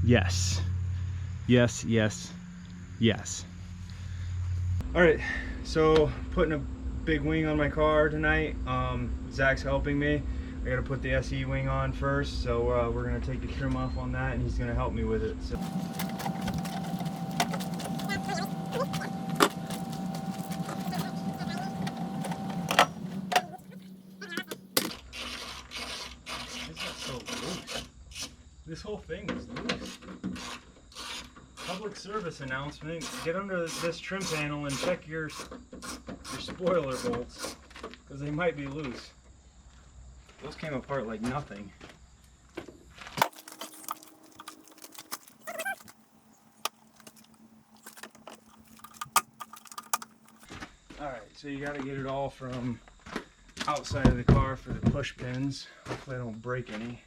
Yes. Yes, yes, yes. All right, so putting a big wing on my car tonight. Zach's helping me. I gotta put the SE wing on first, so we're gonna take the trim off on that, and he's gonna help me with it. So. So loose. This whole thing is loose. Public service announcement: get under this trim panel and check your spoiler bolts, because they might be loose. Those came apart like nothing. Alright, so you got to get it all from outside of the car for the push pins. Hopefully I don't break any.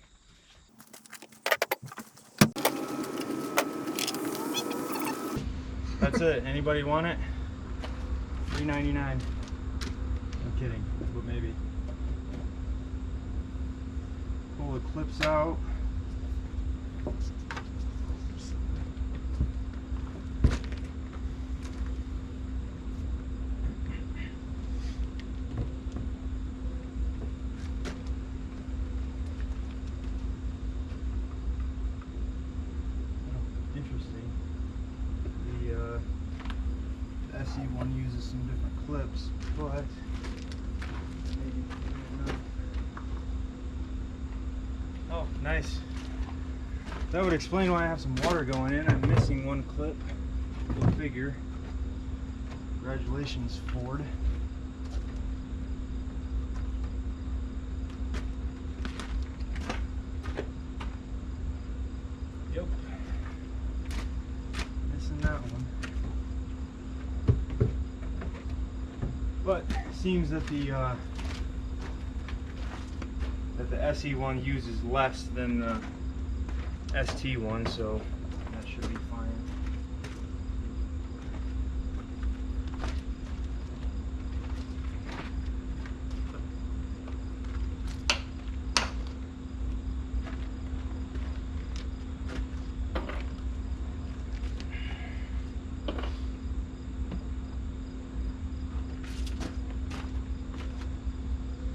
That's it. Anybody want it? $3.99. I'm kidding, but maybe. Pull the clips out. Interesting. The SE1 uses some different clips, but maybe, oh, nice. That would explain why I have some water going in. I'm missing one clip. Go figure. Congratulations, Ford. Yep. Missing that one. But it seems that the SE1 uses less than the ST1, so that should be fine.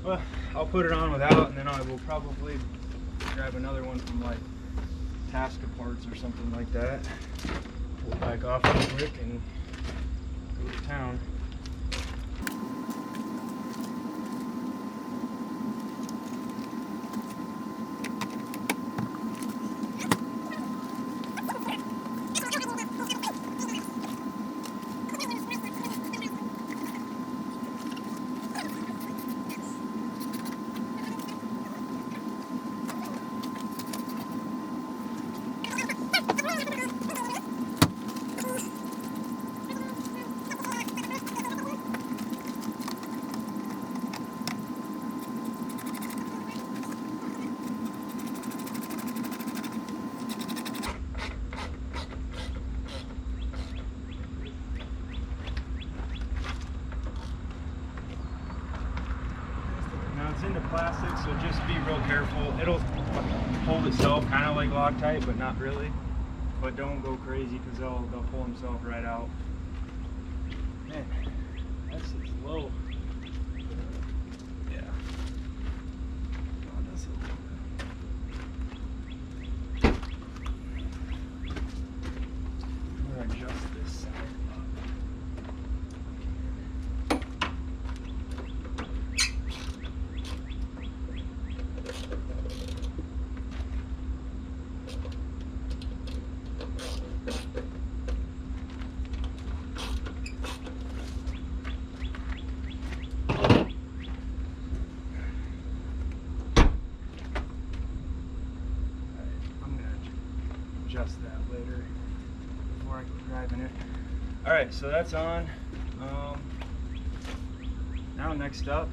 Well, I'll put it on without, and then I will probably grab another one from like Tasca parts or something like that. Pull it back off real quick and go to town. It's into plastic, so just be real careful. It'll hold itself kind of like Loctite, but not really. But don't go crazy, because they'll pull themselves right out. Man, that's just low. Yeah. Oh, that's a little bit. I'm gonna adjust this side. Adjust that later before I go driving it. Alright, so that's on. Now next up,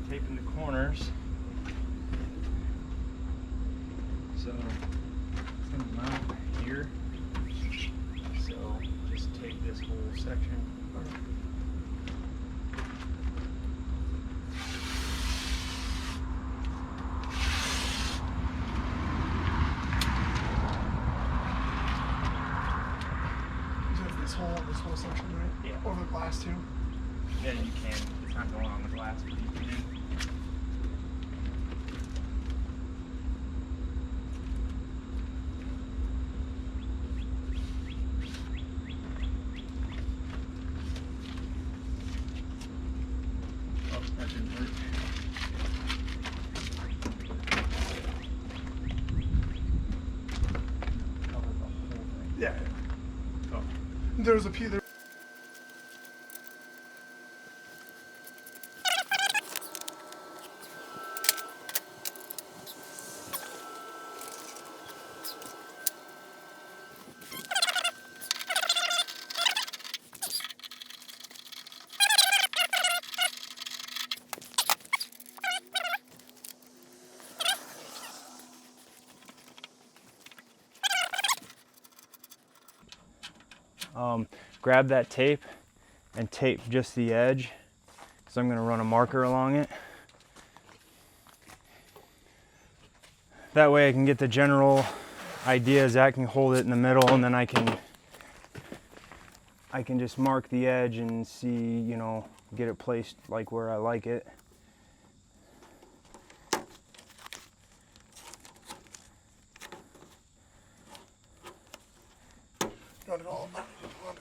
taping the corners. So it's going to mount here. So just take this whole section. whole section, right? Yeah. Over the glass too. Yeah, you can. It's not going on the glass, but you can. Oh, that didn't work. Cover the whole thing. Yeah. Oh. There's a piece there. Grab that tape and tape just the edge, because I'm going to run a marker along it. That way I can get the general idea. Zach can hold it in the middle, and then I can just mark the edge and see, you know, get it placed like where I like it. You want to go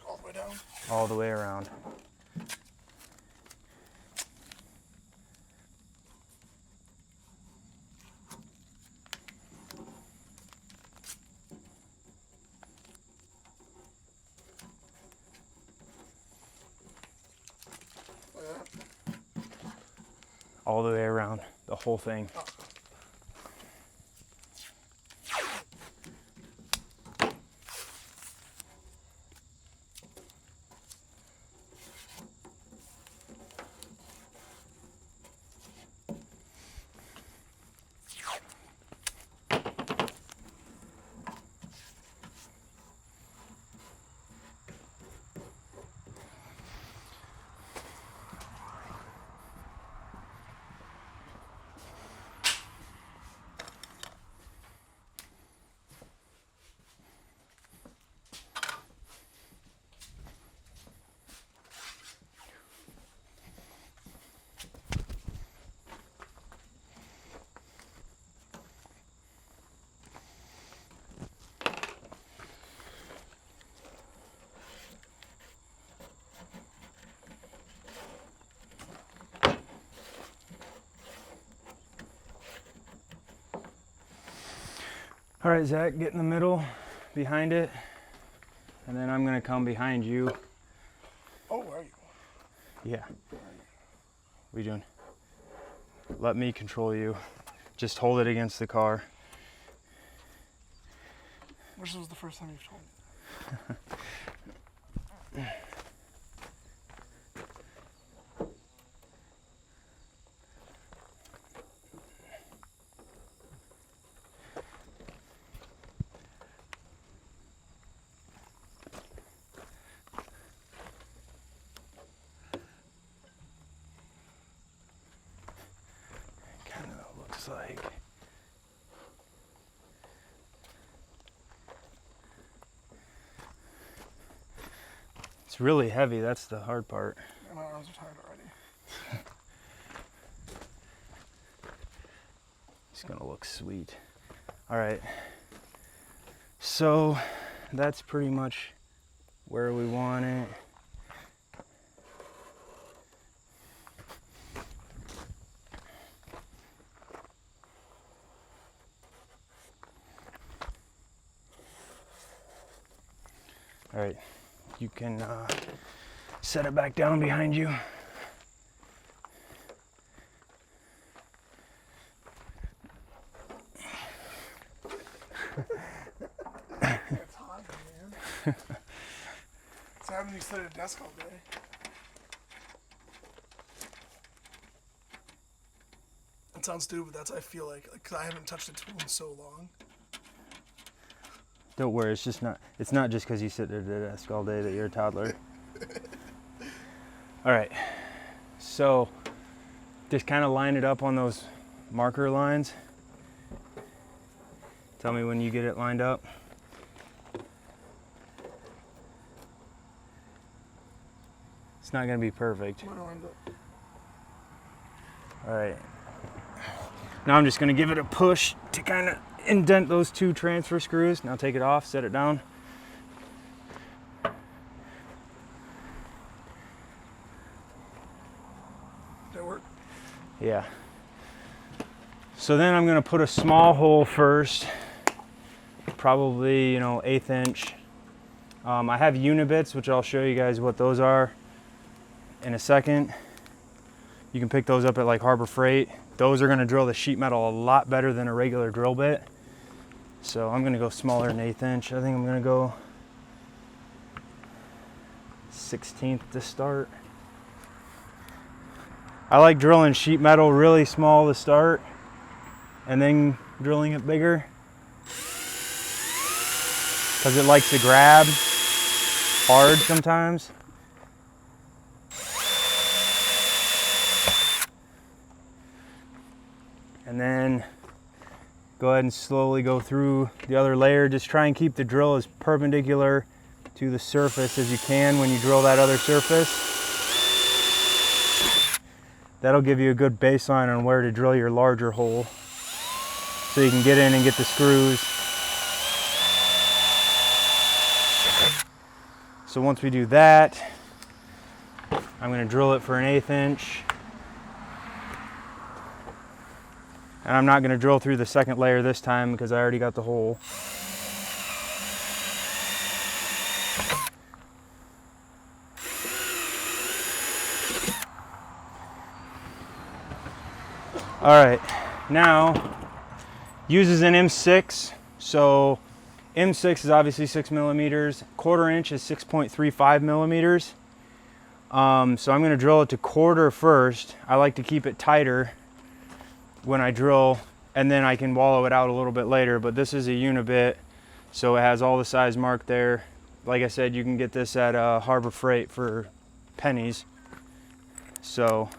all the way down? All the way around. Like that? All the way around, the whole thing. Oh. All right, Zach, get in the middle, behind it, and then I'm gonna come behind you. Oh, where are you? Yeah. What are you doing? Let me control you. Just hold it against the car. This was the first time you've told me. Kind of looks like. It's really heavy, that's the hard part. My arms are tired already. It's gonna look sweet. All right, so that's pretty much where we want it. All right, you can set it back down behind you. It's hot, man. It's having you sit at a desk all day. It sounds stupid. That's I feel like, because I haven't touched a tool in so long. Don't worry, it's not just because you sit at a desk all day that you're a toddler. All right, so just kind of line it up on those marker lines. Tell me when you get it lined up. It's not gonna be perfect. All right. Now I'm just gonna give it a push to kind of indent those 2 transfer screws. Now take it off, set it down. That work? Yeah. So then I'm gonna put a small hole first, probably, you know, 1/8 inch. I have unibits, which I'll show you guys what those are in a second. You can pick those up at like Harbor Freight. Those are gonna drill the sheet metal a lot better than a regular drill bit. So I'm gonna go smaller than 1/8 inch. I think I'm gonna go 1/16 to start. I like drilling sheet metal really small to start and then drilling it bigger because it likes to grab hard sometimes. And then go ahead and slowly go through the other layer. Just try and keep the drill as perpendicular to the surface as you can when you drill that other surface. That'll give you a good baseline on where to drill your larger hole so you can get in and get the screws. So once we do that, I'm going to drill it for an 1/8 inch. And I'm not going to drill through the second layer this time because I already got the hole. All right, now uses an M6. So M6 is obviously 6 millimeters. 1/4 inch is 6.35 millimeters. So I'm going to drill it to 1/4 first. I like to keep it tighter when I drill, and then I can wallow it out a little bit later. But this is a unibit, so it has all the size marked there. Like I said, you can get this at Harbor Freight for pennies. So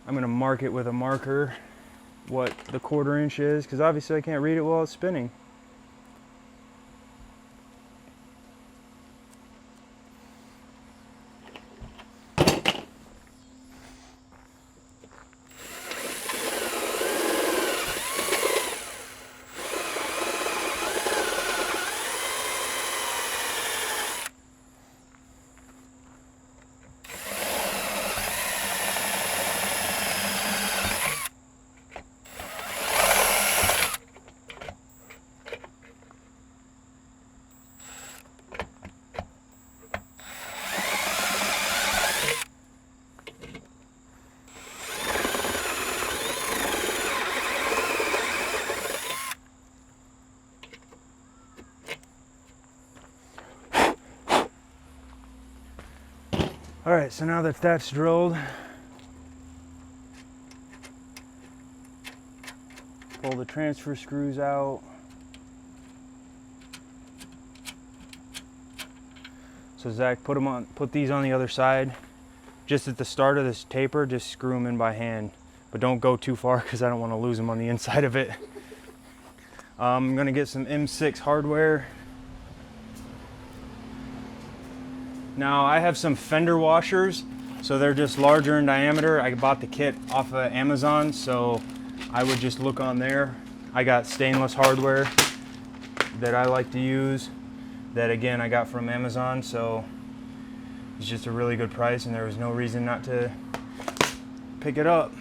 I'm going to mark it with a marker what the 1/4 inch is, because obviously I can't read it while it's spinning. All right, so now that that's drilled, pull the transfer screws out. So Zach, put these on the other side. Just at the start of this taper, just screw them in by hand, but don't go too far because I don't want to lose them on the inside of it. I'm gonna get some M6 hardware. Now I have some fender washers, so they're just larger in diameter. I bought the kit off of Amazon, so I would just look on there. I got stainless hardware that I like to use, that again I got from Amazon, so it's just a really good price and there was no reason not to pick it up.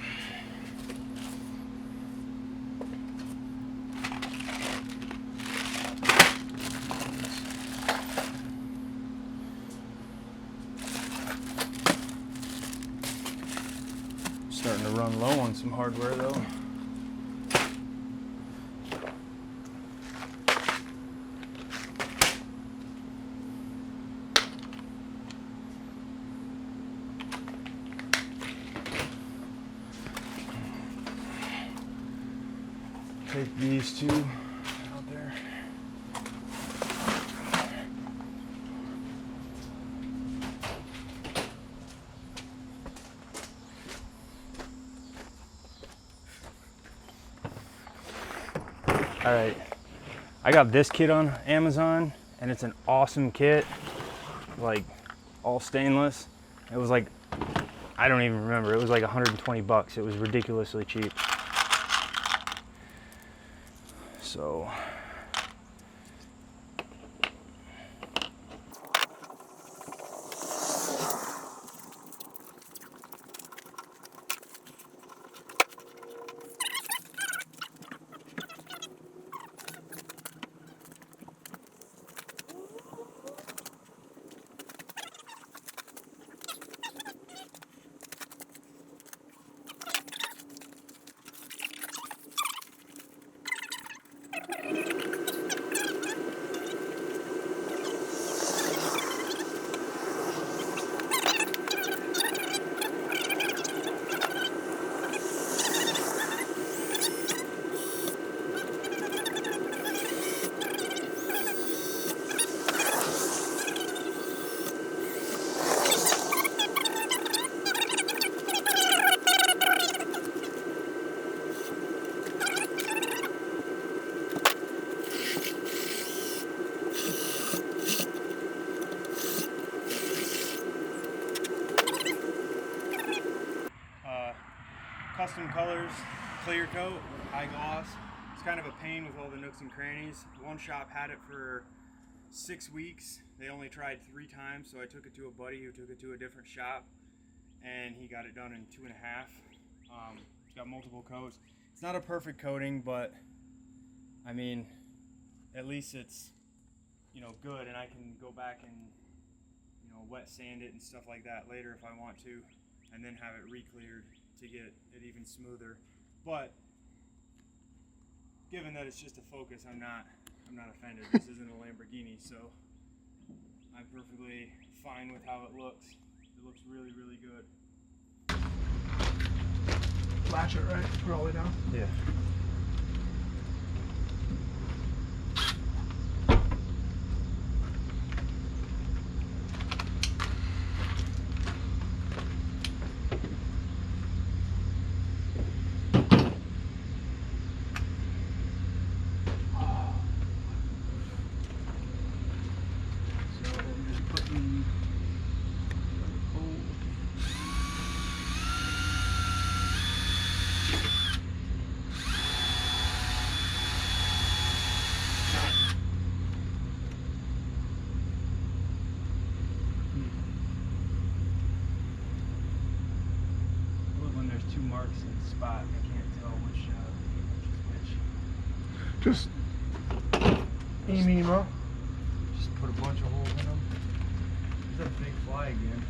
Starting to run low on some hardware though. Take these two out there. All right, I got this kit on Amazon, and it's an awesome kit, like all stainless. It was like, I don't even remember, it was like 120 bucks. It was ridiculously cheap. So custom colors, clear coat, high gloss. It's kind of a pain with all the nooks and crannies. One shop had it for 6 weeks. They only tried 3 times, so I took it to a buddy who took it to a different shop, and he got it done in 2.5. It's got multiple coats. It's not a perfect coating, but I mean, at least it's, you know, good, and I can go back and, you know, wet sand it and stuff like that later if I want to, and then have it re-cleared to get it even smoother. But given that it's just a Focus, I'm not offended. This isn't a Lamborghini, so I'm perfectly fine with how it looks. It looks really, really good. Latch it right, put it all the way down. Yeah. Marks in the spot. I can't tell which is which. Just emo. Just put a bunch of holes in them. There's that big fly again.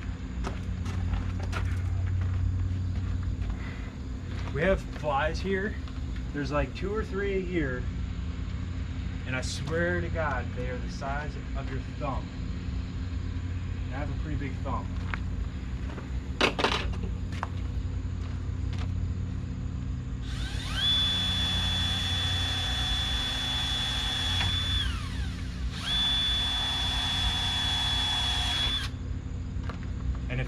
We have flies here. There's like 2 or 3 a year, and I swear to God, they are the size of your thumb. And I have a pretty big thumb. And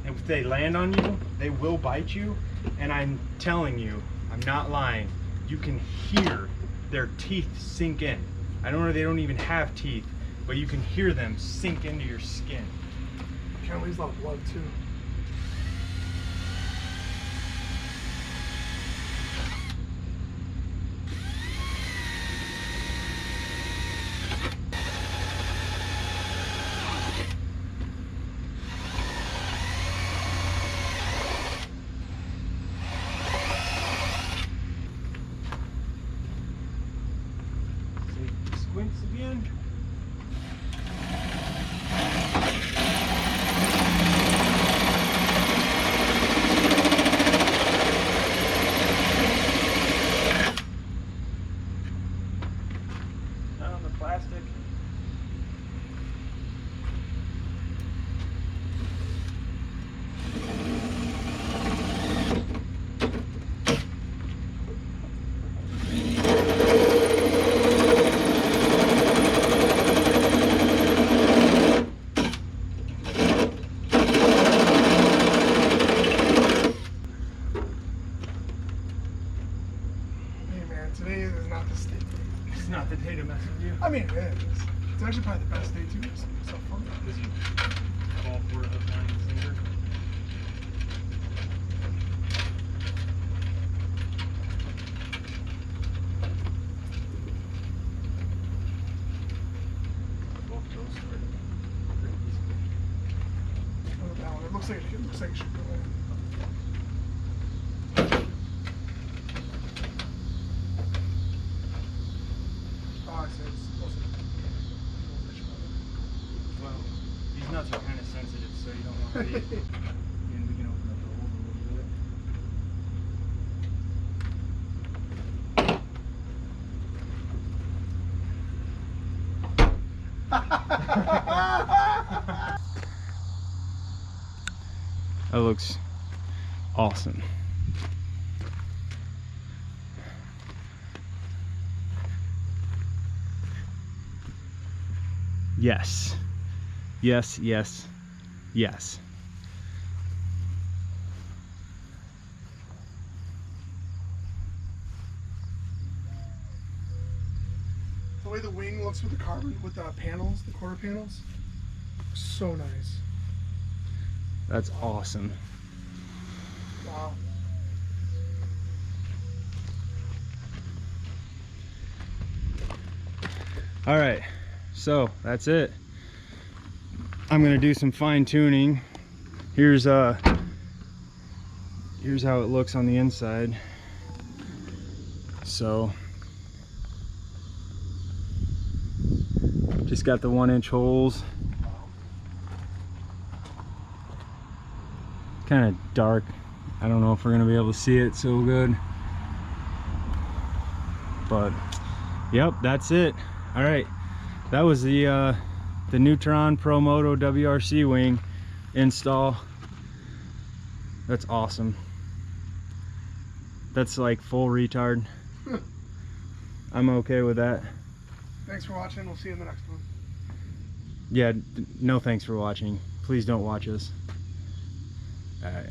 if they land on you, they will bite you. And I'm telling you, I'm not lying. You can hear their teeth sink in. I don't know, they don't even have teeth, but you can hear them sink into your skin. Can't lose a lot of blood too. Squints again. actually probably the best day too. It's so fun. Because you call for a hook, line, and sinker. Both those started pretty easily. Look at that one. It looks like it should go in. Oh, I see. It's supposed to be a little rich weather. Well, these nuts are kind of sensitive, so you don't want to be. And we can open up the holes a little bit. That looks awesome. Yes. Yes, yes, yes. The way the wing looks with the carbon, with the panels, the quarter panels, so nice. That's awesome. Wow. All right, so that's it. I'm gonna do some fine tuning. Here's how it looks on the inside. So just got the 1-inch holes. Kind of dark. I don't know if we're gonna be able to see it so good, but yep, that's it. All right, that was the Nutron Pro Moto WRC wing install. That's awesome. That's like full retard. I'm okay with that. Thanks for watching. We'll see you in the next one. Yeah, no thanks for watching. Please don't watch us. All right.